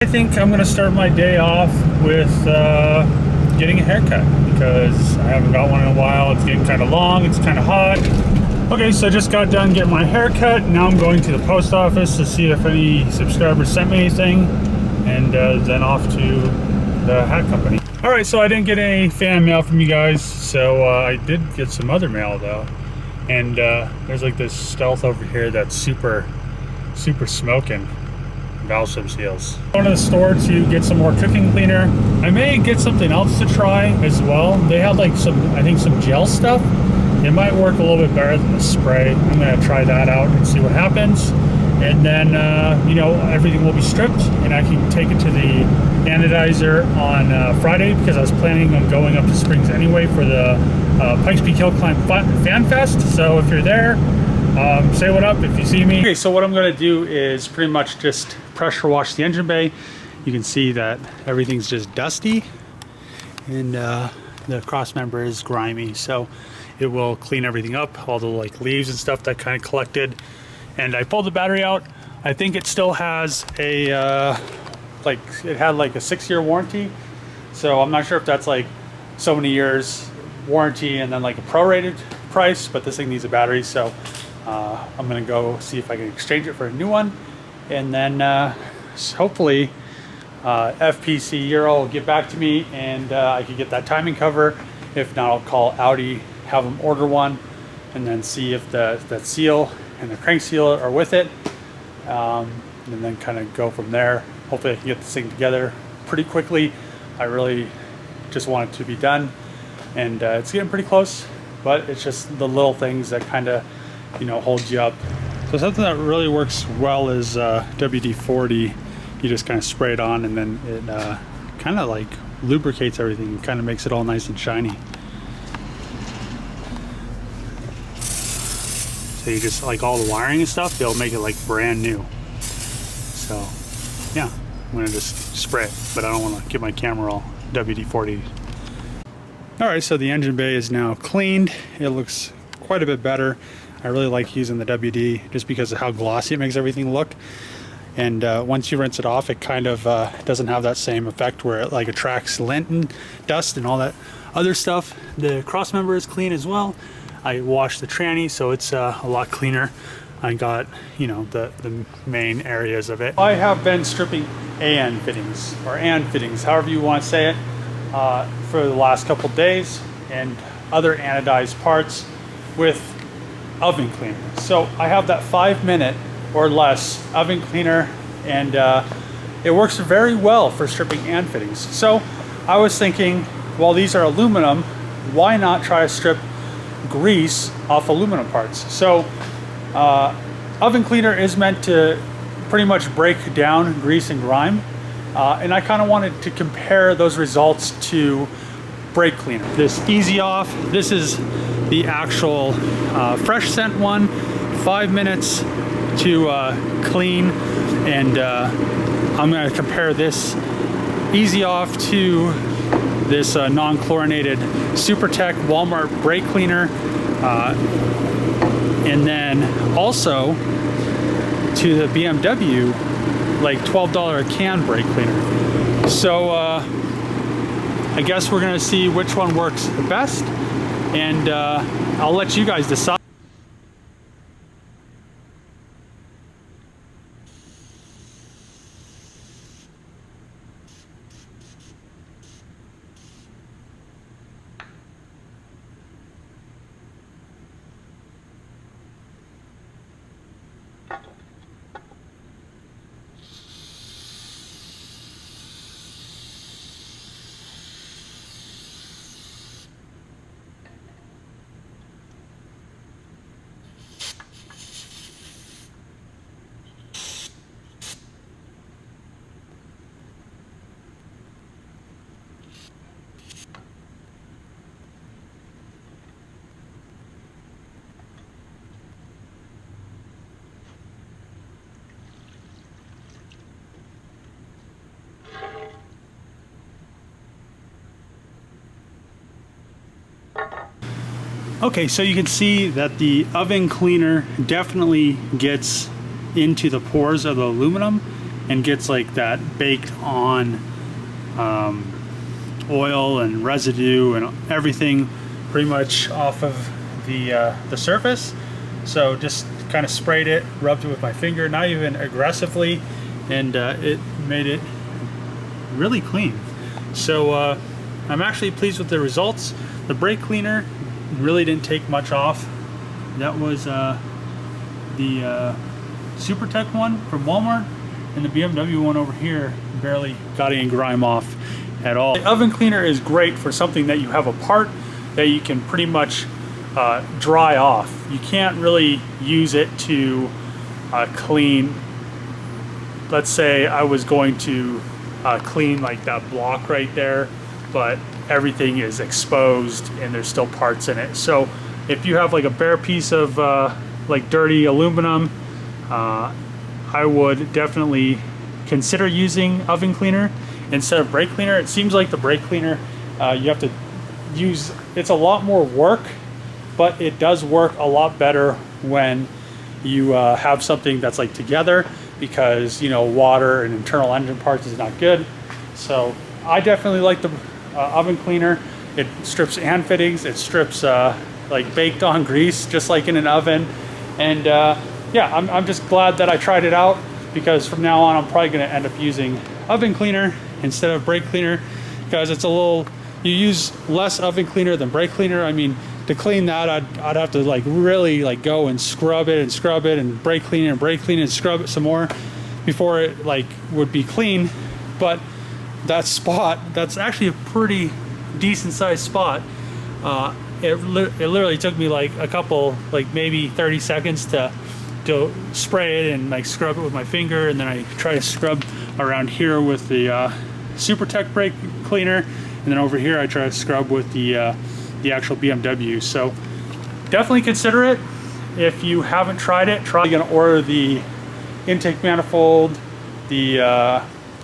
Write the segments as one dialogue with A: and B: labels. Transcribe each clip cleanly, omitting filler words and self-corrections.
A: I think I'm going to start my day off with getting a haircut because I haven't got one in a while. It's getting kind of long, it's kind of hot. Okay, so I just got done getting my haircut. Now I'm going to the post office to see if any subscribers sent me anything, and then off to the hat company. Alright, so I didn't get any fan mail from you guys, so I did get some other mail though. And there's like this stealth over here that's super smoking. Valve sub seals. Going to the store to get some more cooking cleaner. I may get something else to try as well. They had like I think some gel stuff. It might work a little bit better than the spray. I'm gonna try that out and see what happens. And then, you know, everything will be stripped and I can take it to the anodizer on Friday because I was planning on going up to Springs anyway for the Pikes Peak Hill Climb Fan Fest. So if you're there, say what up if you see me. Okay, so what I'm gonna do is pretty much just pressure wash the engine bay. You can see that everything's just dusty and the cross member is grimy, so it will clean everything up, all the like leaves and stuff that kind of collected. And I pulled the battery out. I think it still has a like it had like a 6-year warranty, so I'm not sure if that's like so many years warranty and then like a prorated price, but this thing needs a battery, so I'm gonna go see if I can exchange it for a new one, and then hopefully FPC Euro will get back to me and I can get that timing cover. If not, I'll call Audi, have them order one, and then see if that seal and the crank seal are with it, and then kind of go from there. Hopefully I can get this thing together pretty quickly. I really just want it to be done, and it's getting pretty close, but it's just the little things that kind of, you know, hold you up. So something that really works well is WD-40. You just kind of spray it on and then it kind of like lubricates everything and kind of makes it all nice and shiny. So you just like all the wiring and stuff, they'll make it like brand new. So yeah, I'm gonna just spray it, but I don't want to get my camera all WD-40. All right, so the engine bay is now cleaned. It looks quite a bit better. I really like using the WD just because of how glossy it makes everything look. And once you rinse it off, it kind of doesn't have that same effect where it like attracts lint and dust and all that other stuff. The cross member is clean as well. I washed the tranny, so it's a lot cleaner. I got, you know, the main areas of it. I have been stripping AN fittings, or AN fittings, however you want to say it, for the last couple days, and other anodized parts with oven cleaner. So I have that 5-minute or less oven cleaner, and it works very well for stripping AN fittings. So I was thinking, while these are aluminum, why not try to strip grease off aluminum parts? So oven cleaner is meant to pretty much break down grease and grime, and I kind of wanted to compare those results to brake cleaner. This Easy Off, this is the actual fresh scent one, 5 minutes to clean, and I'm going to compare this Easy Off to this non-chlorinated SuperTech Walmart brake cleaner, and then also to the BMW like $12 a can brake cleaner. So I guess we're gonna see which one works the best, and I'll let you guys decide. Okay, so you can see that the oven cleaner definitely gets into the pores of the aluminum and gets like that baked on oil and residue and everything pretty much off of the surface. So just kind of sprayed it, rubbed it with my finger, not even aggressively, and it made it really clean. So I'm actually pleased with the results. The brake cleaner really didn't take much off. That was the SuperTech one from Walmart, and the BMW one over here barely got any grime off at all. The oven cleaner is great for something that you have a part that you can pretty much dry off. You can't really use it to clean. Let's say I was going to clean like that block right there, but everything is exposed and there's still parts in it. So if you have like a bare piece of like dirty aluminum, I would definitely consider using oven cleaner instead of brake cleaner. It seems like the brake cleaner you have to use, it's a lot more work, but it does work a lot better when you have something that's like together, because you know, water and internal engine parts is not good. So I definitely like the oven cleaner. It strips hand fittings, it strips like baked on grease, just like in an oven. And yeah, I'm just glad that I tried it out, because from now on I'm probably going to end up using oven cleaner instead of brake cleaner, because it's a little, you use less oven cleaner than brake cleaner. I mean, to clean that, I'd have to like really like go and scrub it and brake clean it and brake clean it and scrub it some more before it like would be clean. But that spot, that's actually a pretty decent sized spot. It literally took me like a couple, like maybe 30 seconds to spray it and like scrub it with my finger, and then I try to scrub around here with the SuperTech brake cleaner, and then over here I try to scrub with the actual BMW. So definitely consider it. If you haven't tried it, try. I'm gonna order the intake manifold, the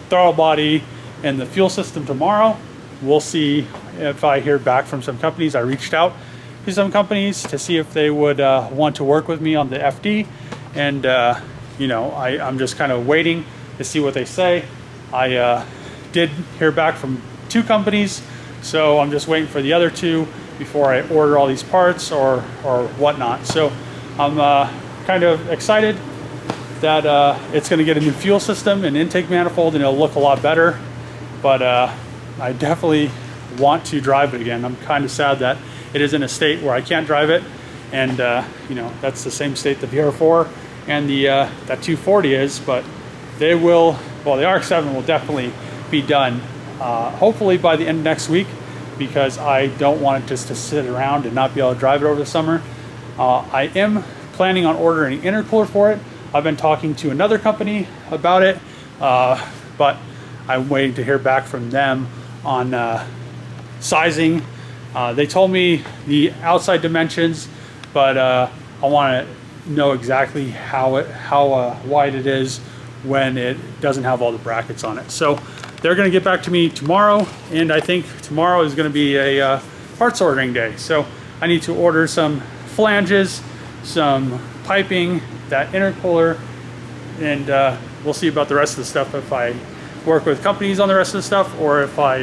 A: throttle body, and the fuel system tomorrow. We'll see if I hear back from some companies. I reached out to some companies to see if they would want to work with me on the FD, and you know, I'm just kind of waiting to see what they say. I did hear back from 2 companies, so I'm just waiting for the other 2 before I order all these parts or whatnot. So I'm kind of excited that it's going to get a new fuel system and intake manifold, and it'll look a lot better. But I definitely want to drive it again. I'm kind of sad that it is in a state where I can't drive it, and you know, that's the same state the VR4 and the that 240 is. But they will, well, the RX-7 will definitely be done hopefully by the end of next week, because I don't want it just to sit around and not be able to drive it over the summer. I am planning on ordering an intercooler for it. I've been talking to another company about it, but I'm waiting to hear back from them on sizing. They told me the outside dimensions, but I want to know exactly how wide it is when it doesn't have all the brackets on it. So they're going to get back to me tomorrow, and I think tomorrow is going to be a parts ordering day. So I need to order some flanges, some piping, that intercooler, and we'll see about the rest of the stuff, if I work with companies on the rest of the stuff, or if I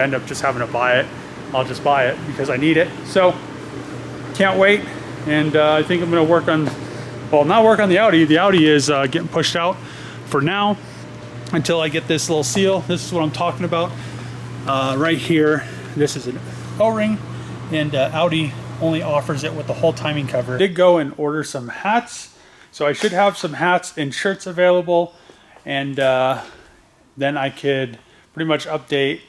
A: end up just having to buy it. I'll just buy it because I need it. So can't wait, and I think I'm going to work on, well, not work on the Audi. The Audi is getting pushed out for now until I get this little seal. This is what I'm talking about right here. This is an O-ring, and Audi only offers it with the whole timing cover. I did go and order some hats, so I should have some hats and shirts available, and then I could pretty much update.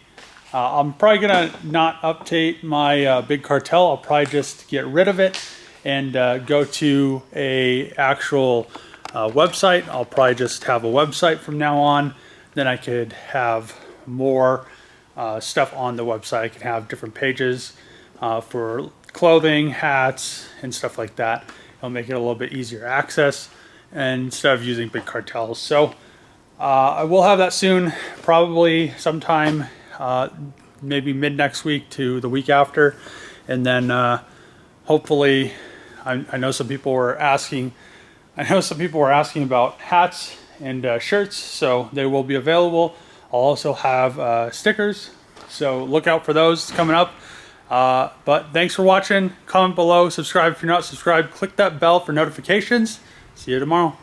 A: I'm probably gonna not update my big cartel. I'll probably just get rid of it and go to a actual website. I'll probably just have a website from now on. Then I could have more stuff on the website. I can have different pages for clothing, hats, and stuff like that. It'll make it a little bit easier access, and instead of using big cartels. So I will have that soon, probably sometime maybe mid next week to the week after, and then hopefully, I know some people were asking about hats and shirts, so they will be available. I'll also have stickers, so look out for those coming up. But thanks for watching. Comment below, subscribe if you're not subscribed, click that bell for notifications. See you tomorrow.